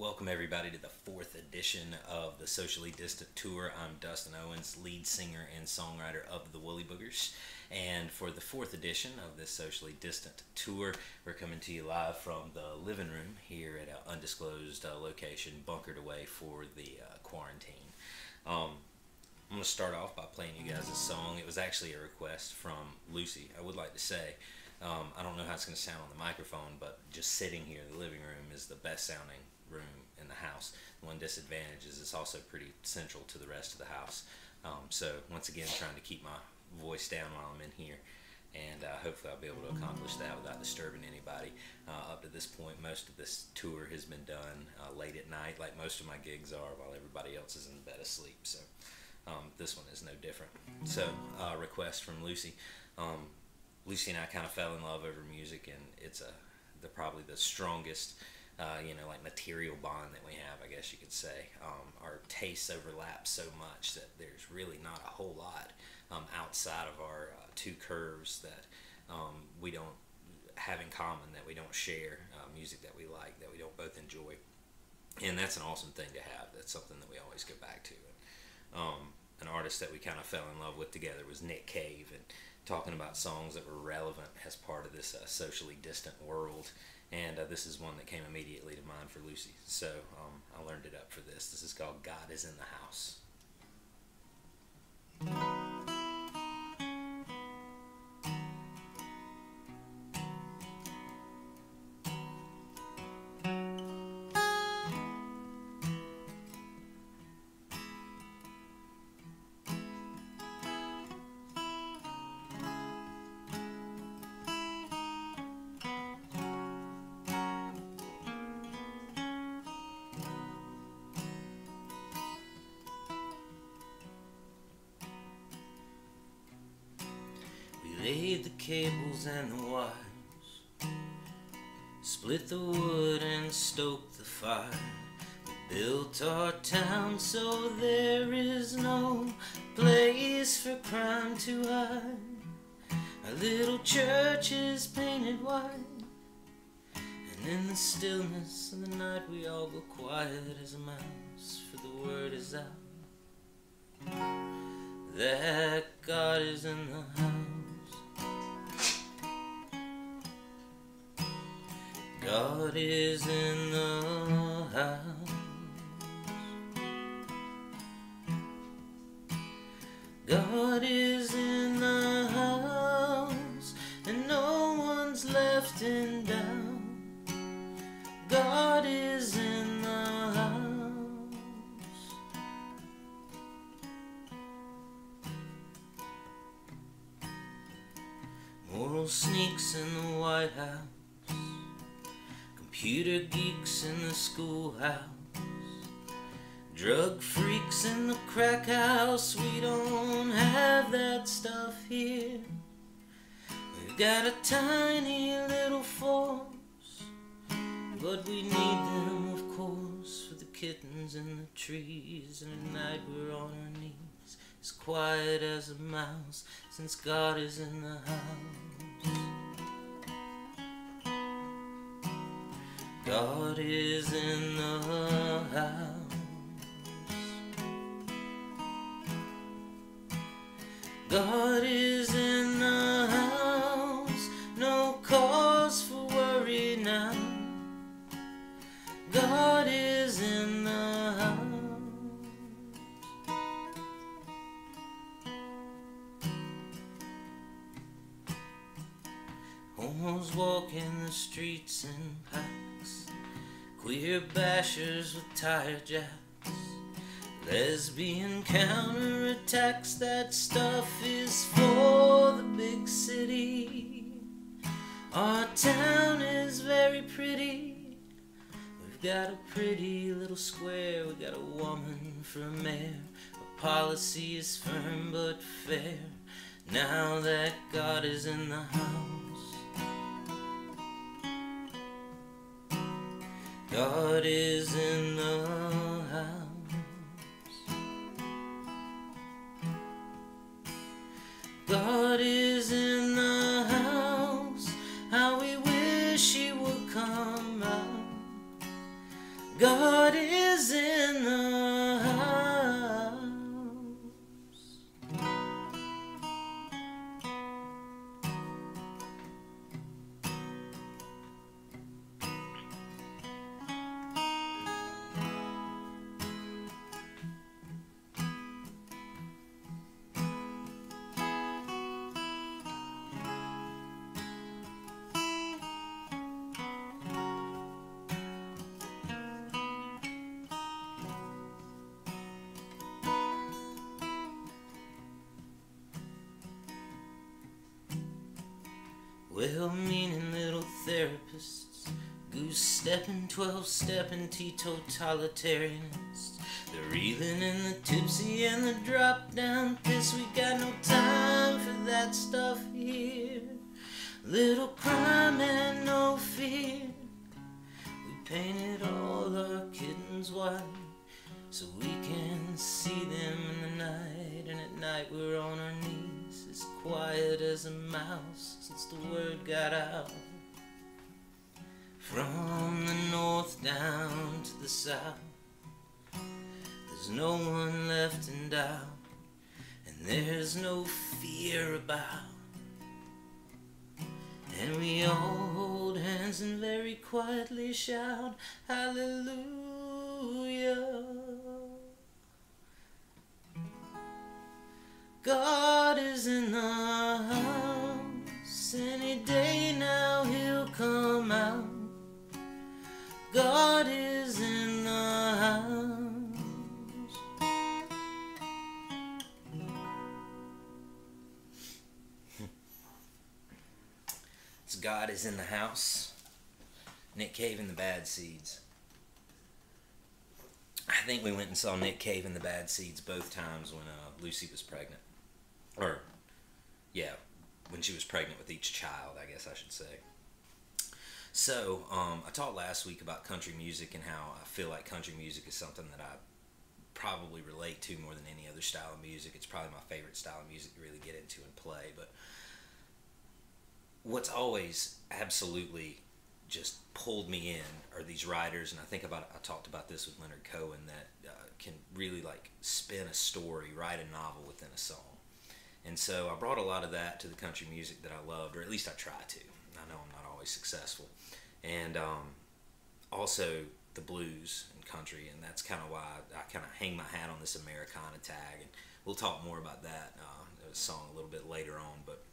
Welcome everybody to the fourth edition of the Socially Distant Tour. I'm Dustin Owens, lead singer and songwriter of the Woolly Boogers. And for the fourth edition of this Socially Distant Tour, we're coming to you live from the living room here at an undisclosed location, bunkered away for the quarantine. I'm going to start off by playing you guys a song. It was actually a request from Lucy. I would like to say, I don't know how it's going to sound on the microphone, but just sitting here in the living room is the best sounding room in the house. One disadvantage is it's also pretty central to the rest of the house. So once again, trying to keep my voice down while I'm in here, and hopefully I'll be able to accomplish that without disturbing anybody. Up to this point, most of this tour has been done late at night, like most of my gigs are, while everybody else is in bed asleep. So this one is no different. So request from Lucy. Lucy and I kind of fell in love over music, and it's probably the strongest like material bond that we have, I guess you could say. Our tastes overlap so much that there's really not a whole lot outside of our two curves that we don't have in common, that we don't share, music that we like, that we don't both enjoy. And that's an awesome thing to have. That's something that we always go back to. An artist that we kind of fell in love with together was Nick Cave, and talking about songs that were relevant as part of this socially distant world. And this is one that came immediately to mind for Lucy. So I learned it up for this. This is called God Is in the House. Laid the cables and the wires, split the wood and stoked the fire. We built our town so there is no place for crime to hide. Our little church is painted white, and in the stillness of the night we all go quiet as a mouse, for the word is out that God is in the house. God is in the house. God is in the house, and no one's left in doubt. God is in the house. Moral sneaks in the White House, computer geeks in the schoolhouse, drug freaks in the crack house. We don't have that stuff here. We've got a tiny little force, but we need them, of course, for the kittens in the trees. And at night we're on our knees, as quiet as a mouse, since God is in the house. God is in the house. God is in the house. No cause for worry now. God is in the house. Homos walking the streets in packs, queer bashers with tire jacks, lesbian counterattacks. That stuff is for the big city. Our town is very pretty. We've got a pretty little square. We got a woman for a mayor. Our policy is firm but fair, now that God is in the house. God is in the house. God is in the house. How we wish He would come out. God is in the house. Well-meaning little therapists, goose-stepping, 12-stepping teetotalitarians. The reeling and the tipsy and the drop-down piss. We got no time for that stuff here. Little crime and no fear. We painted all our kittens white so we can see them in the night. And at night we're on our knees, as quiet as a mouse, since the word got out. From the north down to the south, there's no one left in doubt, and there's no fear about. And we all hold hands and very quietly shout, hallelujah. God is in the house. Any day now he'll come out. God is in the house. It's God is in the house. Nick Cave and the Bad Seeds. I think we went and saw Nick Cave and the Bad Seeds both times when Lucy was pregnant. Or, yeah, when she was pregnant with each child, I guess I should say. So, I talked last week about country music and how I feel like country music is something that I probably relate to more than any other style of music. It's probably my favorite style of music to really get into and play. But what's always absolutely just pulled me in are these writers, and I talked about this with Leonard Cohen, that can really like spin a story, write a novel within a song. And so I brought a lot of that to the country music that I loved, or at least I try to. I know I'm not always successful. And also the blues and country, and that's kind of why I kind of hang my hat on this Americana tag, and we'll talk more about that song a little bit later on. But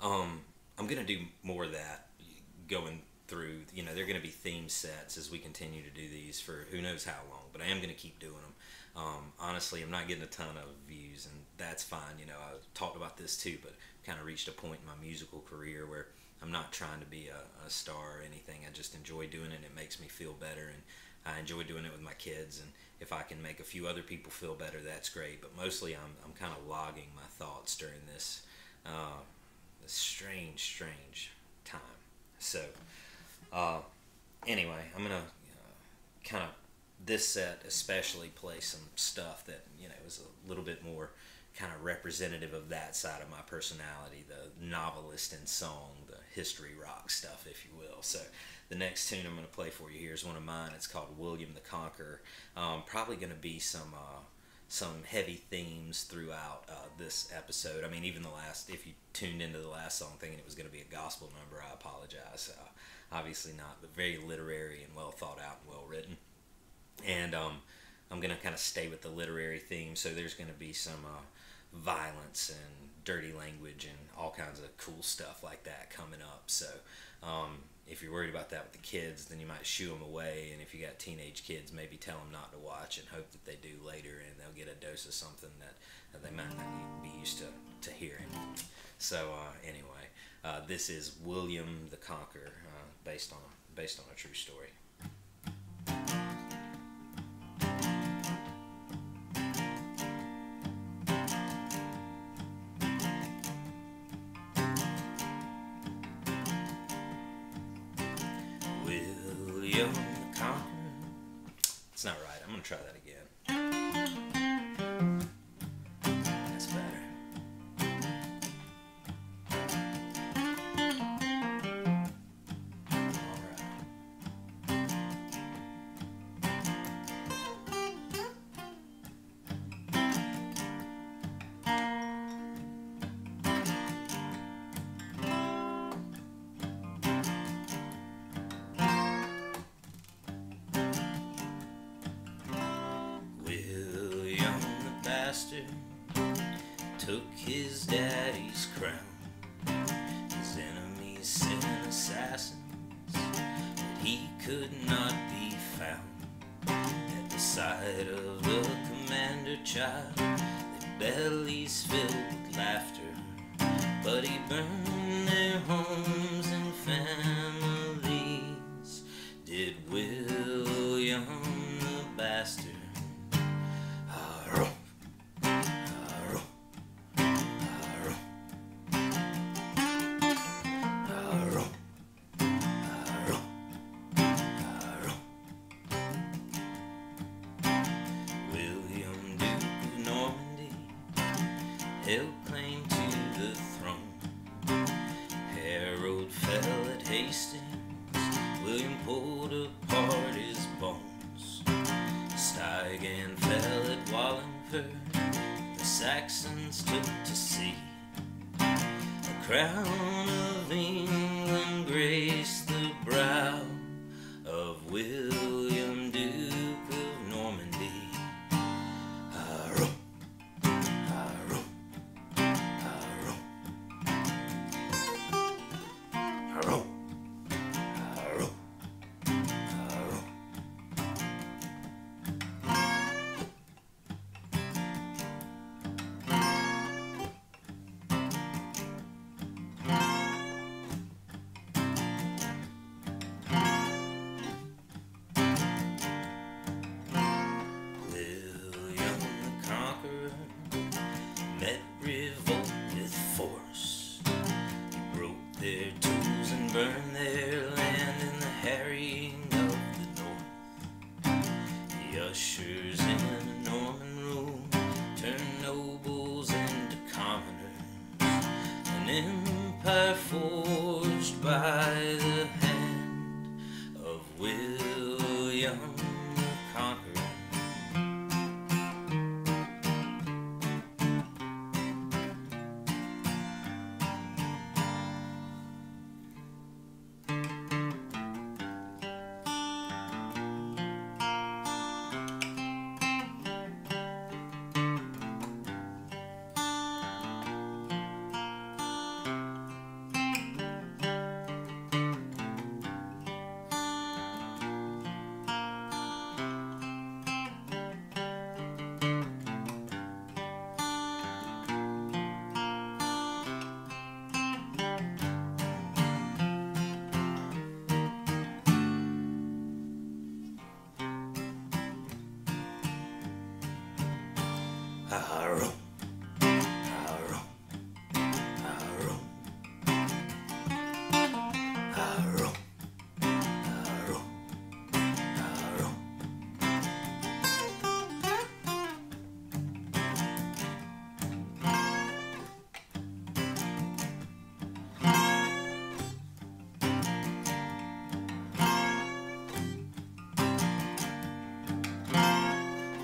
I'm going to do more of that going through, there are going to be theme sets as we continue to do these for who knows how long, but I am going to keep doing them. Honestly, I'm not getting a ton of views, and that's fine. I talked about this too, but kind of reached a point in my musical career where I'm not trying to be a star or anything. I just enjoy doing it. It makes me feel better, and I enjoy doing it with my kids, and if I can make a few other people feel better, that's great. But mostly I'm kind of logging my thoughts during this strange time. So anyway, I'm gonna kind of this set especially play some stuff that is a little bit more kind of representative of that side of my personality, the novelist in song, the history rock stuff, if you will. So the next tune I'm going to play for you here is one of mine. It's called William the Conqueror. Probably going to be some heavy themes throughout this episode. I mean, even if you tuned into the last song thinking it was going to be a gospel number, I apologize. Obviously not, but very literary and well thought out and well written. And I'm going to kind of stay with the literary theme, so there's going to be some violence and dirty language and all kinds of cool stuff like that coming up. So if you're worried about that with the kids, then you might shoo them away, and if you got teenage kids, maybe tell them not to watch and hope that they do later, and they'll get a dose of something that they might not be used to hearing. So anyway, this is William the Conqueror, based on a true story. William the Conqueror. It's not right. I'm going to try that again. That's better. Alright. William the bastard took his daddy's crown. His enemies sent assassins, but he could not be found. At the sight of the commander child, their bellies filled with laughter, but he burned their homes and families, did William the bastard. Held claim to the throne. Harold fell at Hastings. William pulled apart his bones. Stuyvesant fell at Wallingford. The Saxons took to sea. The crown of England graced the brow of William, Duke of Normandy. Met revolt with force. He broke their tools and burned their land in the harrying of the north. The ushers in a Norman rule turned nobles into commoners. An empire forged by the hand of William the Conqueror. Arrow, arrow, arrow, arrow, arrow, arrow.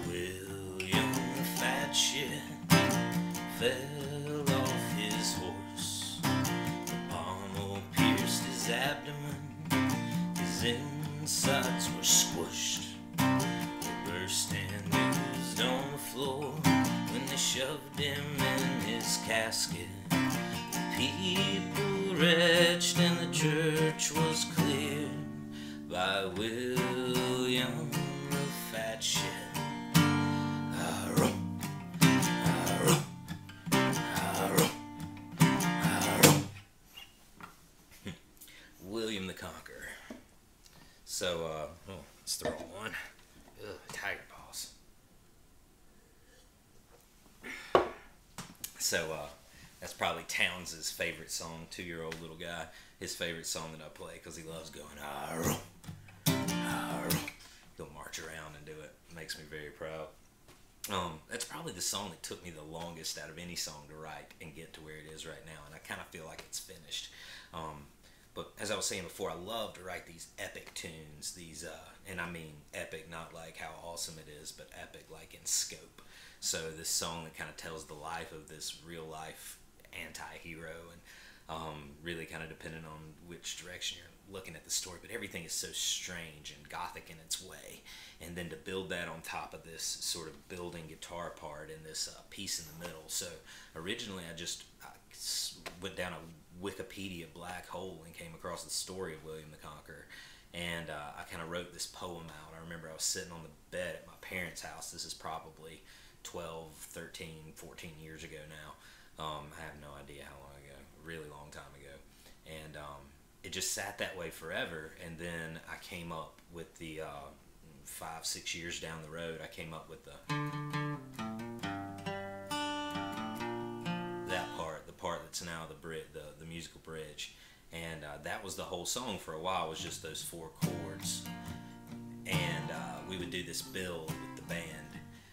William the fat shit fell off his horse. The pommel pierced his abdomen. His insides were squished. They burst and oozed on the floor when they shoved him in his casket. The people retched and the church was cleared by William the fat shit. William the Conqueror. So, let's throw one. Ugh, tiger paws. So, that's probably Towns' favorite song, 2-year-old little guy. His favorite song that I play because he loves going, arrow, arrow. He'll march around and do it. Makes me very proud. That's probably the song that took me the longest out of any song to write and get to where it is right now, and I kind of feel like it's finished. But as I was saying before, I love to write these epic tunes, these, and I mean epic, not like how awesome it is, but epic like in scope. So this song that kind of tells the life of this real life anti-hero, and really kind of depending on which direction you're looking at the story, but everything is so strange and gothic in its way. And then to build that on top of this sort of building guitar part and this piece in the middle. So originally I went down a Wikipedia black hole and came across the story of William the Conqueror. And I kind of wrote this poem out. I remember I was sitting on the bed at my parents' house. This is probably 12, 13, 14 years ago now. I have no idea how long ago, a really long time ago. And it just sat that way forever. And then I came up with the 5-6 years down the road, I came up with the part that's now the musical bridge. And that was the whole song for a while, was just those 4 chords. And we would do this build with the band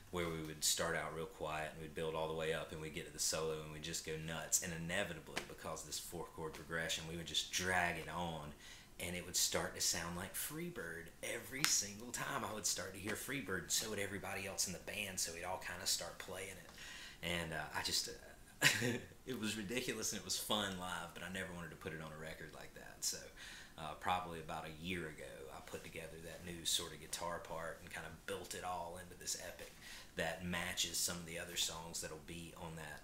where we would start out real quiet and we'd build all the way up and we'd get to the solo and we'd just go nuts. And inevitably, because of this 4-chord progression, we would just drag it on and it would start to sound like Freebird. Every single time I would start to hear Freebird, and so would everybody else in the band, so we'd all kind of start playing it. And I just... it was ridiculous and it was fun live, but I never wanted to put it on a record like that. So probably about a year ago, I put together that new sort of guitar part and kind of built it all into this epic that matches some of the other songs that'll be on that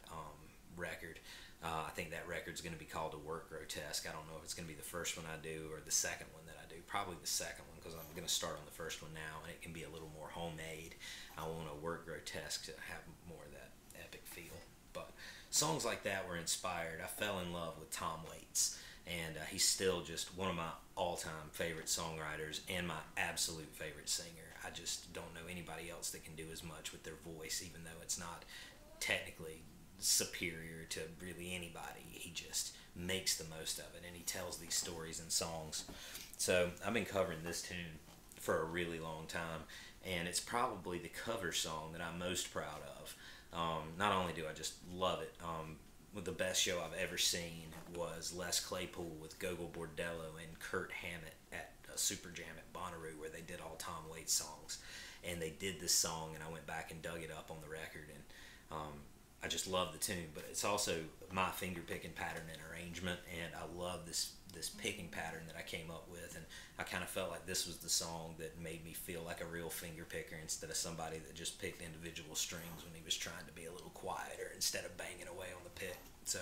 record. I think that record's going to be called A Work Grotesque. I don't know if it's going to be the first one I do or the second one that I do. Probably the second one, because I'm going to start on the first one now, and it can be a little more homemade. I want A Work Grotesque to have more of that epic feel. But songs like that were inspired. I fell in love with Tom Waits, and he's still just one of my all-time favorite songwriters and my absolute favorite singer. I just don't know anybody else that can do as much with their voice, even though it's not technically superior to really anybody. He just makes the most of it, and he tells these stories in songs. So I've been covering this tune for a really long time, and it's probably the cover song that I'm most proud of. Not only do I just love it, the best show I've ever seen was Les Claypool with Gogol Bordello and Kurt Hammett at Super Jam at Bonnaroo, where they did all Tom Waits songs. And they did this song, and I went back and dug it up on the record, and I just love the tune. But it's also my finger picking pattern and arrangement, and I love this picking pattern that I came up with, and I kind of felt like this was the song that made me feel like a real finger picker instead of somebody that just picked individual strings when he was trying to be a little quieter instead of banging away on the pick. So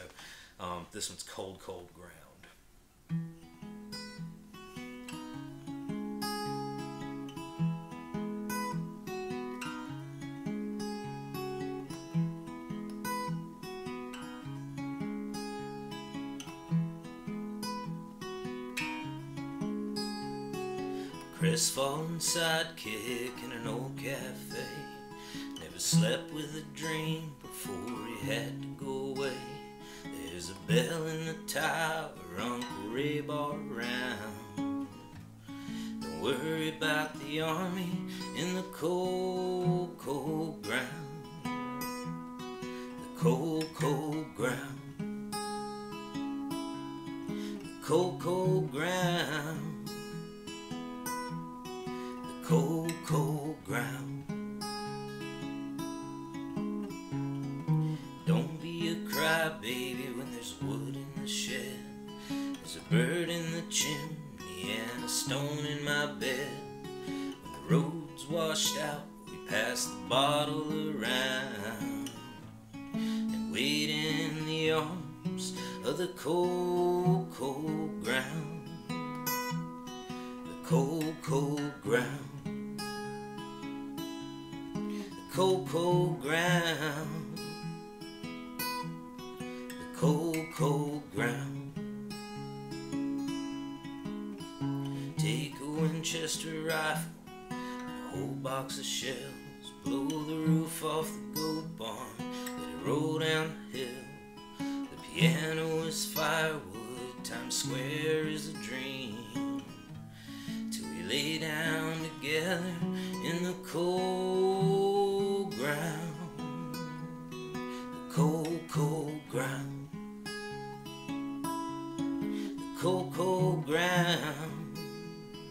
this one's Cold, Cold Ground. Crestfallen sidekick in an old cafe, never slept with a dream before he had to go away. There's a bell in the tower, Uncle Ray bought around. Don't worry about the army in the cold, cold ground. The cold, cold ground. The cold, cold ground. Cold, cold ground. Don't be a crybaby when there's wood in the shed. There's a bird in the chimney and a stone in my bed. When the road's washed out, we pass the bottle around and wait in the arms of the cold, cold ground. The cold, cold ground. Cold, cold ground. The cold, cold ground. Take a Winchester rifle and a whole box of shells. Blow the roof off the goat barn, let it roll down the hill. The piano is firewood, Times Square is a dream. Till we lay down together in the cold ground, the cold, cold ground, the cold, cold ground,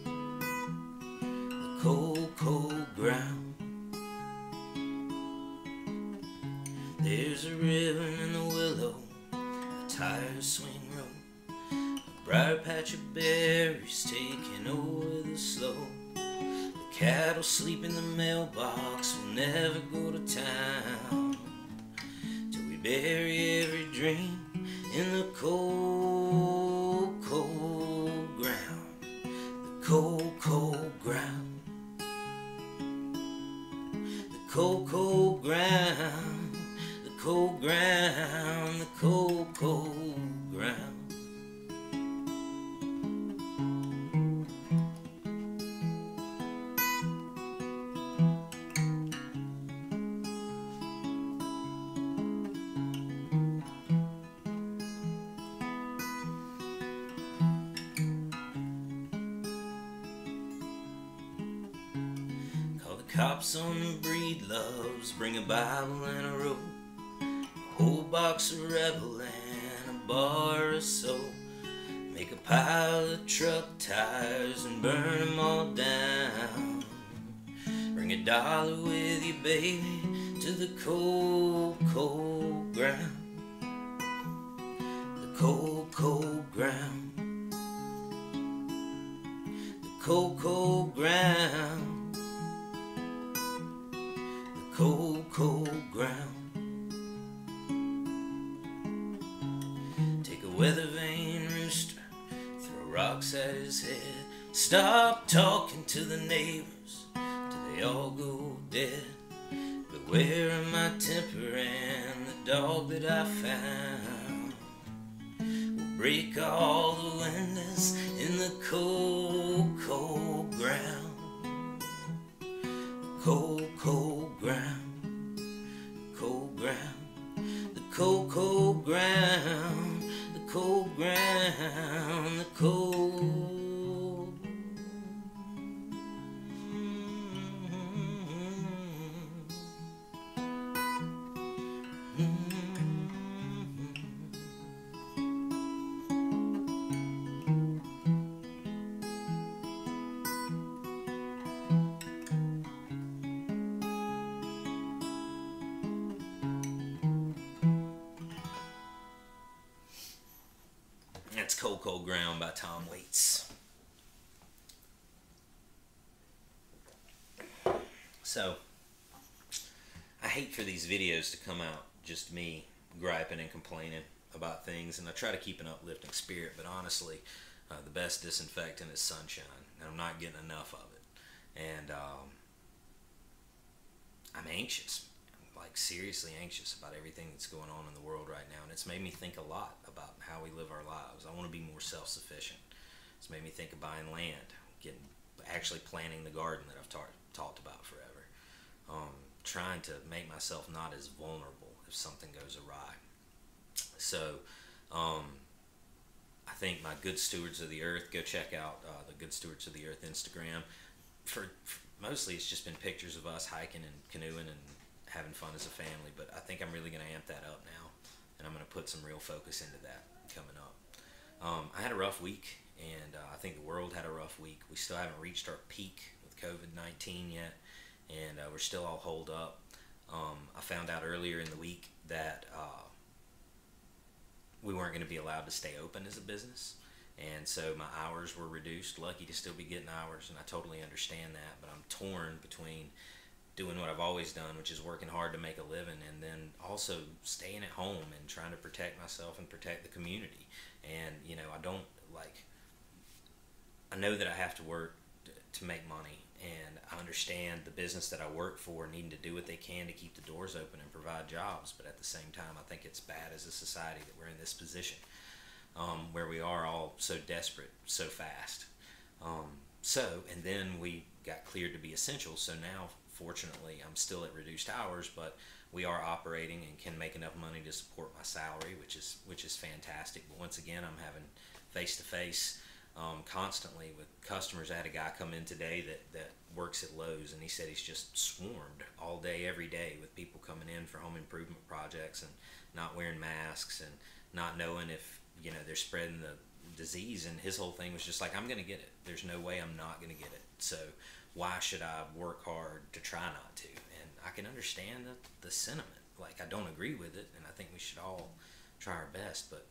the cold, cold ground. There's a ribbon in the willow, a tire swing rope, a Briar patch of berries taking over the slope. The cattle sleep in the mailbox, we'll never go to town till we bury every dream in the cold, cold ground. The cold, cold ground. The cold, cold ground. The cold ground. The cold, cold ground. Cops on the breedloves, bring a Bible and a rope, a whole box of Rebel and a bar of soap. Make a pile of truck tires and burn them all down. Bring $1 with you, baby, to the cold, cold ground. The cold, cold ground. The cold, cold ground. Cold, cold ground. Take a weather vane rooster, throw rocks at his head. Stop talking to the neighbors till they all go dead. Beware of my temper and the dog that I found. We'll break all the windows in the cold, cold ground. Cold, cold ground, cold ground, the cold, cold ground, the cold ground, the cold. That's Cold, Cold Ground by Tom Waits. So, I hate for these videos to come out just me griping and complaining about things, and I try to keep an uplifting spirit, but honestly, the best disinfectant is sunshine, and I'm not getting enough of it. And I'm anxious. Like seriously anxious about everything that's going on in the world right now, and it's made me think a lot about how we live our lives. I want to be more self-sufficient. It's made me think of buying land, actually planting the garden that I've talked about forever. Trying to make myself not as vulnerable if something goes awry. So I think my Good Stewards of the Earth, go check out the Good Stewards of the Earth Instagram. For mostly it's just been pictures of us hiking and canoeing and having fun as a family, but I think I'm really going to amp that up now, and I'm going to put some real focus into that coming up. I had a rough week, and I think the world had a rough week. We still haven't reached our peak with COVID-19 yet, and we're still all holed up. I found out earlier in the week that we weren't going to be allowed to stay open as a business, and so my hours were reduced. Lucky to still be getting hours, and I totally understand that, but I'm torn between doing what I've always done, which is working hard to make a living, and then also staying at home and trying to protect myself and protect the community. And you know, I know that I have to work to make money, and I understand the business that I work for needing to do what they can to keep the doors open and provide jobs, but at the same time I think it's bad as a society that we're in this position where we are all so desperate so fast. And then we got cleared to be essential, so now fortunately I'm still at reduced hours, but we are operating and can make enough money to support my salary, which is fantastic. But once again, I'm having face-to-face constantly with customers. I had a guy come in today that works at Lowe's, and he said he's just swarmed all day every day with people coming in for home improvement projects and not wearing masks and not knowing if they're spreading the disease. And his whole thing was just like, I'm gonna get it, there's no way I'm not gonna get it, so why should I work hard to try not to? And I can understand the sentiment. Like, I don't agree with it, and I think we should all try our best, but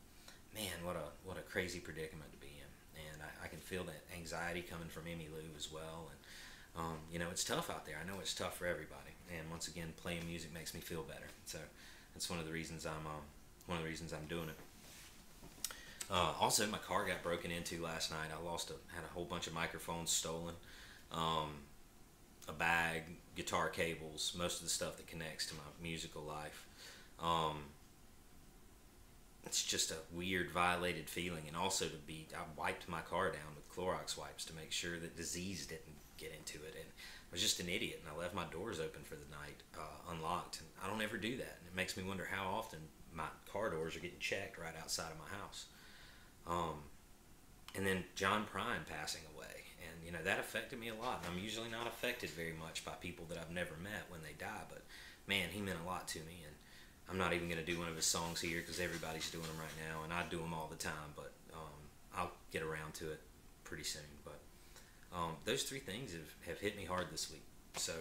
man, what a crazy predicament to be in. And I can feel that anxiety coming from Emmy Lou as well. And you know, it's tough out there. I know it's tough for everybody. And once again, playing music makes me feel better. So that's one of the reasons I'm doing it. Also, my car got broken into last night. Had a whole bunch of microphones stolen, a bag, guitar cables, most of the stuff that connects to my musical life. It's just a weird, violated feeling. And also I wiped my car down with Clorox wipes to make sure that disease didn't get into it. And I was just an idiot, and I left my doors open for the night, unlocked. And I don't ever do that. And it makes me wonder how often my car doors are getting checked right outside of my house. And then John Prine passing away, and you know, that affected me a lot. And I'm usually not affected very much by people that I've never met when they die, but man, he meant a lot to me. And I'm not even going to do one of his songs here because everybody's doing them right now, and I do them all the time, but I'll get around to it pretty soon. But those three things have hit me hard this week. So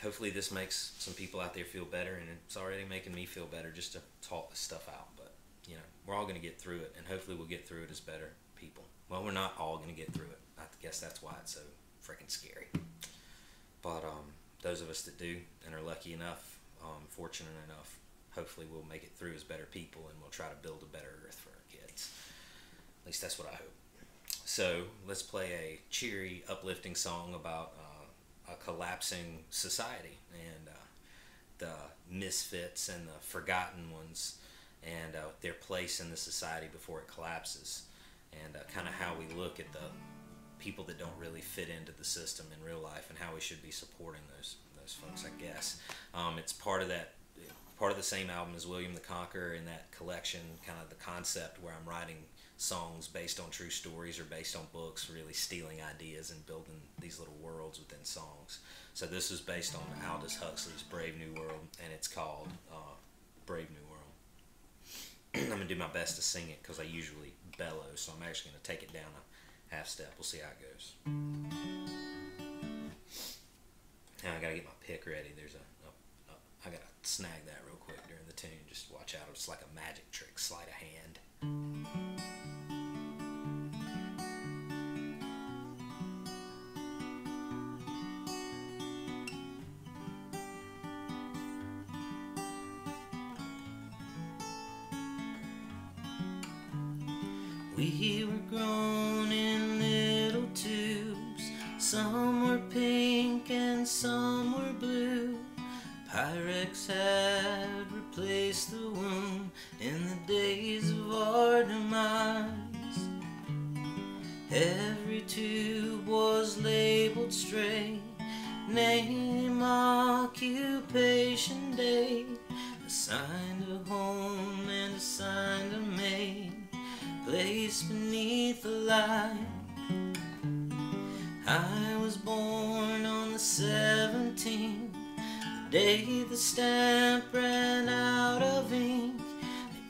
hopefully this makes some people out there feel better, and it's already making me feel better just to talk this stuff out. But you know, we're all going to get through it, and hopefully we'll get through it as better people. Well, we're not all going to get through it. I guess that's why it's so freaking scary. But those of us that do and are lucky enough, fortunate enough, hopefully we'll make it through as better people, and we'll try to build a better earth for our kids. At least that's what I hope. So let's play a cheery, uplifting song about a collapsing society and the misfits and the forgotten ones, and their place in the society before it collapses, and kind of how we look at the people that don't really fit into the system in real life, and how we should be supporting those folks, I guess. It's part of the same album as William the Conqueror, in that collection, kind of the concept where I'm writing songs based on true stories or based on books, really stealing ideas and building these little worlds within songs. So this is based on Aldous Huxley's Brave New World, and it's called Brave New World. I'm going to do my best to sing it because I usually bellow, so I'm actually going to take it down a half step. We'll see how it goes. Now I got to get my pick ready. I got to snag that real quick during the tune. Just watch out. It's like a magic trick. Sleight of hand. We were grown in little tubes. Some were pink and some were blue. Pyrex had replaced the womb in the days of our demise. Every tube was labeled straight, name, occupation, date, assigned a home and assigned a maid, placed beneath the light. I was born on the 17th, the day the stamp ran out of ink.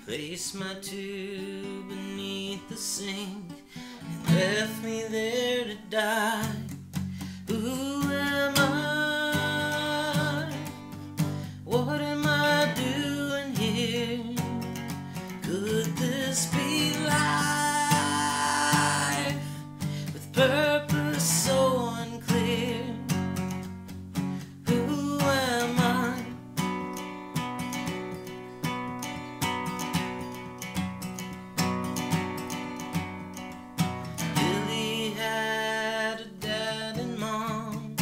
They placed my tube beneath the sink and left me there to die. Who am I? What am I doing here? Could this be life with purpose so unclear? Who am I? Billy had a dad and mom.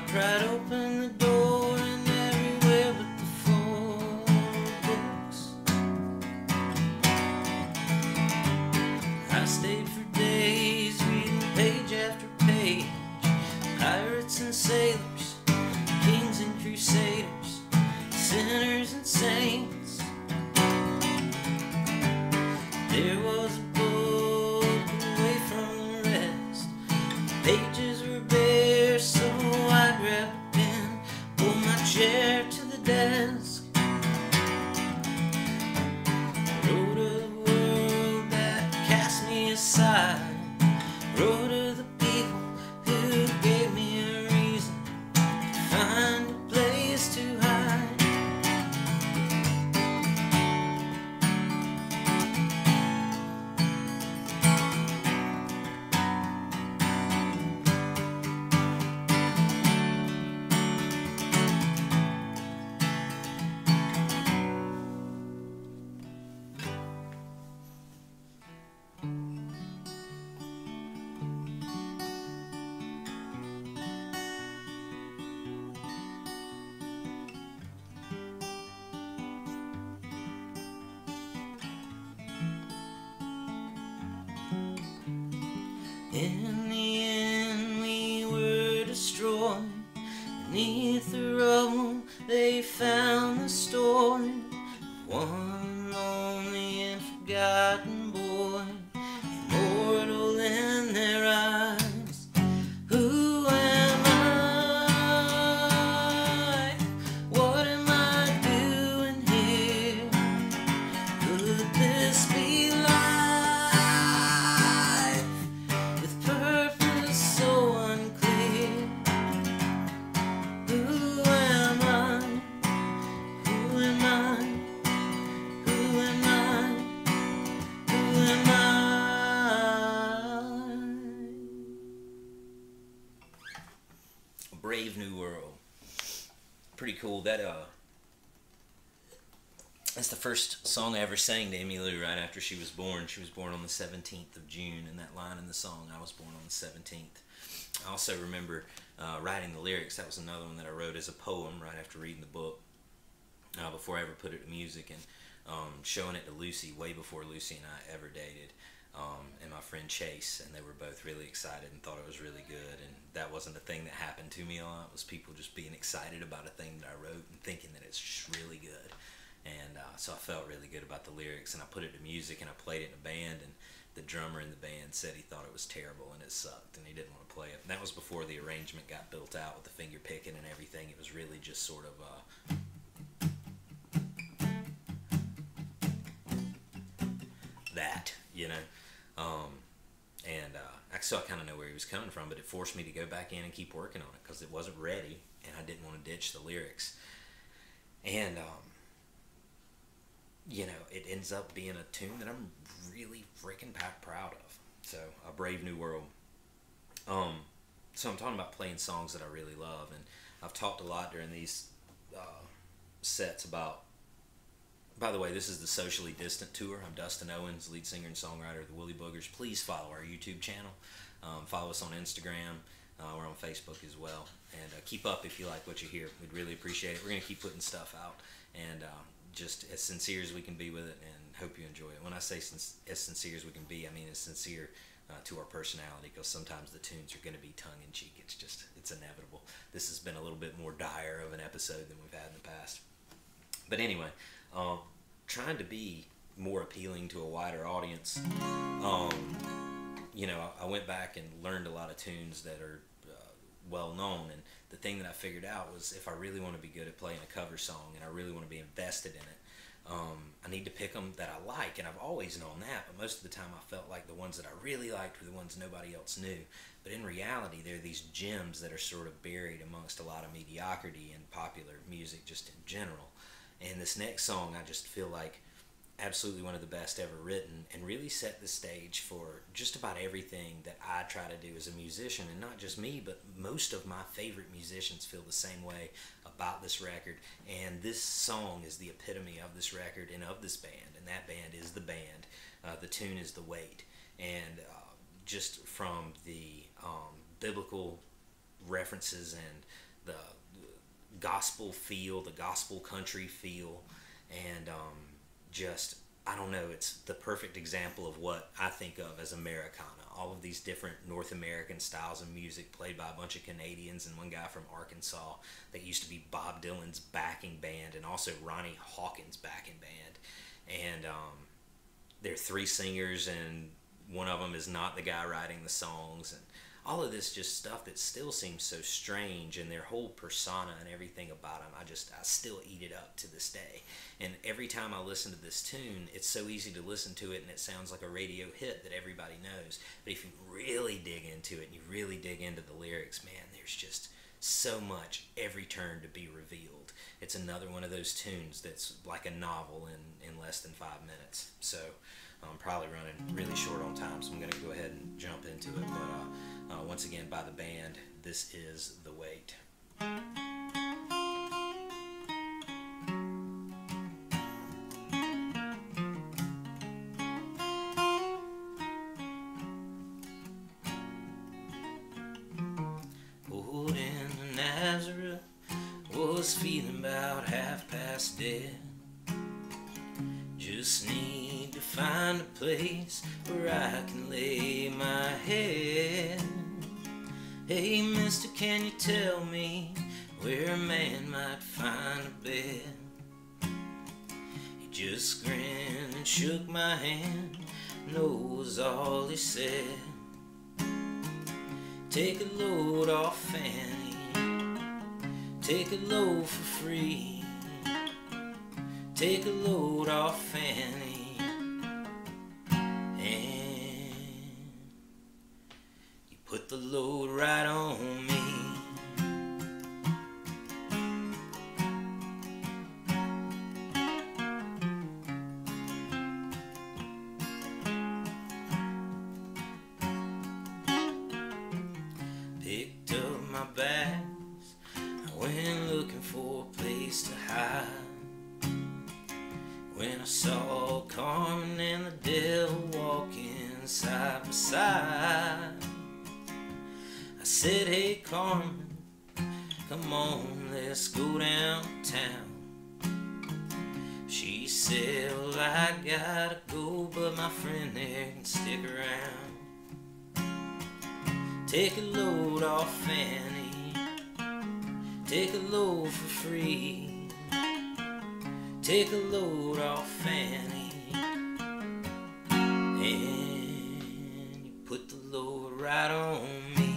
pried open the door, and everywhere but the four books. I stayed for days, reading page after page, pirates and sailors, kings and crusaders, sinners and saints. There was a book away from the rest. The pages were bare, so I grabbed a pen, pulled my chair to the desk. Wrote of the world that cast me aside, wrote of the people who gave me a reason to find a place to hide. In the end we were destroyed. Beneath the rubble they found the story of one lonely and forgotten boy, immortal in their eyes. Who am I? What am I doing here? Could this be life? Brave New World. Pretty cool. That's the first song I ever sang to Emmylou right after she was born. She was born on the 17th of June, and that line in the song, I was born on the 17th. I also remember writing the lyrics. That was another one that I wrote as a poem right after reading the book, before I ever put it to music, and showing it to Lucy way before Lucy and I ever dated. And my friend Chase, and they were both really excited and thought it was really good. And that wasn't a thing that happened to me a lot. It was people just being excited about a thing that I wrote and thinking that it's just really good. And so I felt really good about the lyrics, and I put it to music, and I played it in a band, and the drummer in the band said he thought it was terrible and it sucked and he didn't want to play it. And that was before the arrangement got built out with the finger picking and everything. It was really just sort of that, you know. So I kind of know where he was coming from, but it forced me to go back in and keep working on it because it wasn't ready, and I didn't want to ditch the lyrics. And you know, it ends up being a tune that I'm really freaking proud of. So, A Brave New World. So I'm talking about playing songs that I really love, and I've talked a lot during these sets about. By the way, this is the Socially Distant Tour. I'm Dustin Owens, lead singer and songwriter of the Woolly Boogers. Please follow our YouTube channel. Follow us on Instagram. We're on Facebook as well. And keep up if you like what you hear. We'd really appreciate it. We're going to keep putting stuff out. And just as sincere as we can be with it, and hope you enjoy it. When I say as sincere as we can be, I mean as sincere to our personality, because sometimes the tunes are going to be tongue-in-cheek. It's inevitable. This has been a little bit more dire of an episode than we've had in the past. But anyway, trying to be more appealing to a wider audience. You know, I went back and learned a lot of tunes that are well known, and the thing that I figured out was if I really want to be good at playing a cover song and I really want to be invested in it, I need to pick them that I like, and I've always known that, but most of the time I felt like the ones that I really liked were the ones nobody else knew. But in reality, they're these gems that are sort of buried amongst a lot of mediocrity in popular music just in general. And this next song, I just feel like absolutely one of the best ever written, and really set the stage for just about everything that I try to do as a musician. And not just me, but most of my favorite musicians feel the same way about this record. And this song is the epitome of this record and of this band, and that band is the band. The tune is The Weight. And just from the biblical references and gospel feel, the gospel country feel, and just, I don't know, it's the perfect example of what I think of as Americana. All of these different North American styles of music played by a bunch of Canadians and one guy from Arkansas that used to be Bob Dylan's backing band and also Ronnie Hawkins' backing band. And there are three singers, and one of them is not the guy writing the songs, and all of this just stuff that still seems so strange, and their whole persona and everything about them, I still eat it up to this day. And every time I listen to this tune, it's so easy to listen to it and it sounds like a radio hit that everybody knows. But if you really dig into it and you really dig into the lyrics, man, there's just so much every turn to be revealed. It's another one of those tunes that's like a novel in less than 5 minutes. So I'm probably running really short on time, so I'm going to go ahead and jump into it. But once again, by the band, this is The Wait. Pulled into Nazareth, was feeling about half past dead. Just need to find a place where I can lay my head. Hey mister, can you tell me where a man might find a bed? He just grinned and shook my hand, no was all he said. Take a load off Fanny, take a load for free. Take a load off Fanny, and you put the load right on me. Picked up my bags, I went looking for a place to hide. When I saw Carmen and the devil walking side by side, I said, hey Carmen, come on, let's go downtown. She said, well, I gotta go, but my friend there can stick around. Take a load off Fanny, take a load for free. Take a load off Fanny, and you put the load right on me.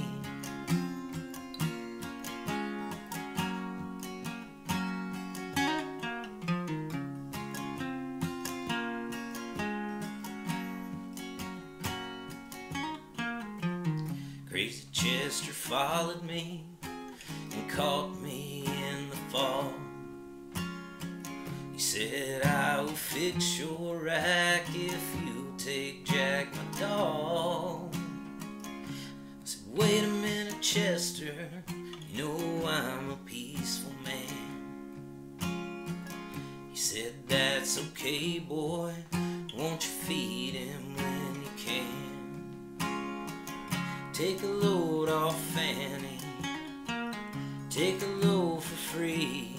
Crazy Chester followed me and caught me in the fall. He said, I will fix your rack if you take Jack, my dog. I said, wait a minute, Chester, you know I'm a peaceful man. He said, that's okay, boy, won't you feed him when you can? Take a load off Fanny, take a load for free.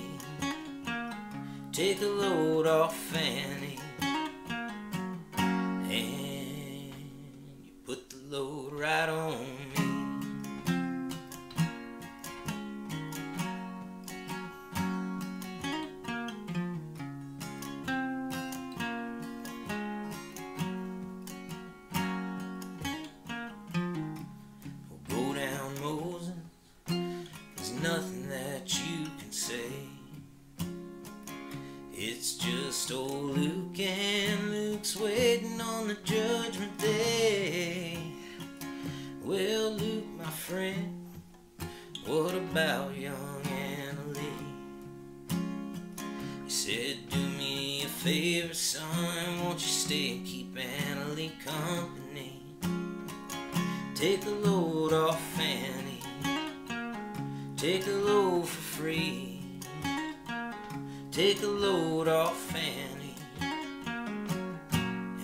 Take a load off Fanny, and you put the load right on me. We'll go down Moses, there's nothing that you can say. It's just old Luke, and Luke's waiting on the judgment day. Well, Luke, my friend, what about young Anna Lee? He said, do me a favor, son, won't you stay and keep Anna Lee company? Take a load off Fanny, take a load for free. Take a load off Fanny,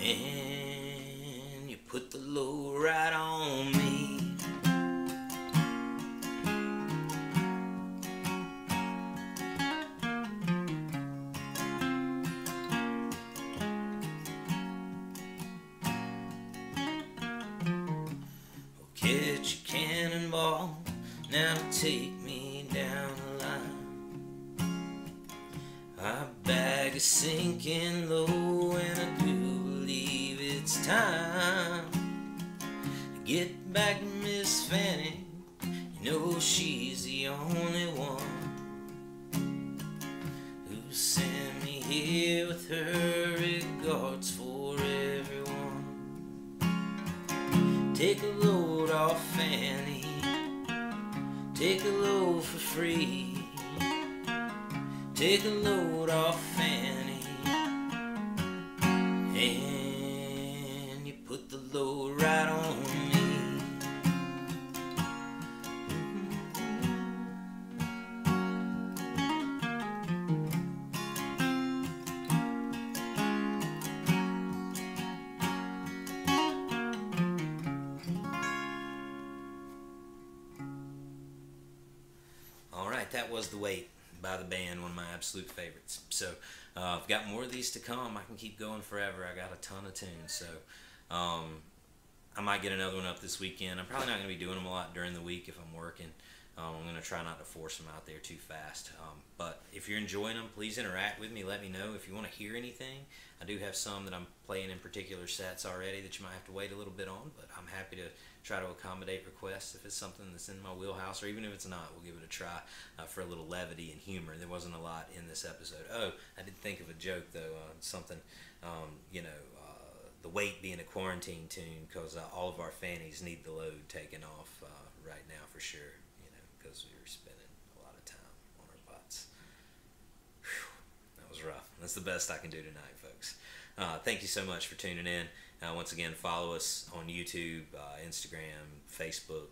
and you put the load right on me. take me down the line. Our bag is sinking low, and I do believe it's time to get back to Miss Fanny. You know she's the only one who sent me here with her regards for everyone. Take a load off Fanny, take a load for free. Take a load off Fanny, and you put the load right on me. Alright, that was The Wait by the band, one of my absolute favorites. So I've got more of these to come. I can keep going forever. I got a ton of tunes, so I might get another one up this weekend. I'm probably not going to be doing them a lot during the week if I'm working. I'm going to try not to force them out there too fast. But if you're enjoying them, please interact with me. Let me know if you want to hear anything. I do have some that I'm playing in particular sets already that you might have to wait a little bit on, but I'm happy to try to accommodate requests if it's something that's in my wheelhouse, or even if it's not, we'll give it a try for a little levity and humor. There wasn't a lot in this episode. Oh, I did think of a joke though, something, the Wait being a quarantine tune, because all of our fannies need the load taken off right now for sure, because we were spending a lot of time on our butts. Whew, that was rough. That's the best I can do tonight, folks. Thank you so much for tuning in. Once again, follow us on YouTube, Instagram, Facebook,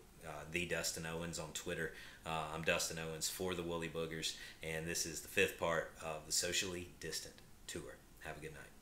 The Dustin Owens on Twitter. I'm Dustin Owens for the Woolly Boogers, and this is the 5th part of the Socially Distant Tour. Have a good night.